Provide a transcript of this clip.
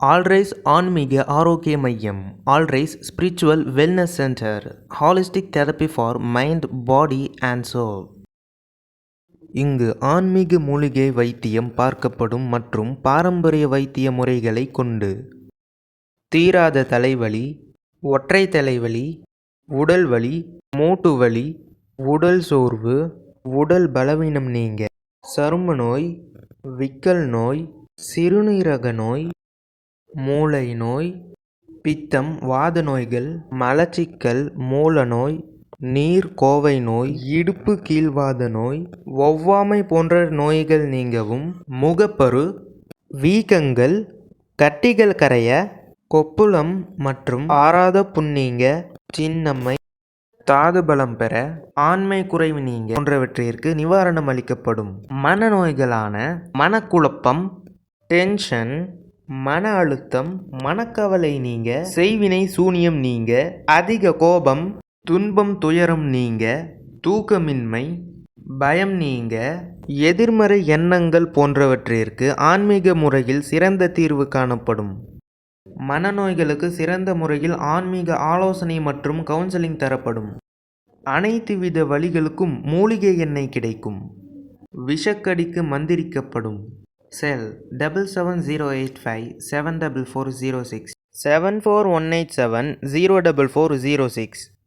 ஆல்ரைஸ் ஆன்மீக ஆரோக்கிய மையம், Allrise spiritual wellness centre, holistic therapy for mind, body and soul. இங்கு ஆன்மீக மூலிகை வைத்தியம் பார்க்கப்படும் மற்றும் பாரம்பரிய வைத்திய முறைகளை கொண்டு தீராத தலைவலி, ஒற்றை தலைவலி, உடல் வலி, மூட்டு வலி, உடல் சோர்வு, உடல் பலவீனம் நீங்க, சரும நோய், விக்கல் நோய், சிறுநீரக நோய், மூளை நோய், பித்தம், வாத நோய்கள், மலச்சிக்கல், மூல நோய், நீர் கோவை நோய், இடுப்பு கீழ்வாத நோய், ஒவ்வாமை போன்ற நோய்கள் நீங்கவும், முகப்பரு, வீக்கங்கள், கட்டிகள் கரைய, கொப்புளம் மற்றும் ஆறாத புண் நீங்க, சின்னம்மை, தாது பலம் பெற, ஆண்மை குறைவு நீங்க போன்றவற்றிற்கு நிவாரணம் அளிக்கப்படும். மனநோய்களான மனக்குழப்பம், டென்ஷன், மன அழுத்தம், மனக்கவலை நீங்க, செய்வினை சூனியம் நீங்க, அதிக கோபம், துன்பம், துயரம் நீங்க, தூக்கமின்மை, பயம் நீங்க, எதிர்மறை எண்ணங்கள் போன்றவற்றிற்கு ஆன்மீக முறையில் சிறந்த தீர்வு காணப்படும். மனநோய்களுக்கு சிறந்த முறையில் ஆன்மீக ஆலோசனை மற்றும் கவுன்சிலிங் தரப்படும். அனைத்து வித வலிகளுக்கும் மூலிகை எண்ணெய் கிடைக்கும். விஷக்கடிக்கு மந்திரிக்கப்படும். செல் 7708574406 74187 04406.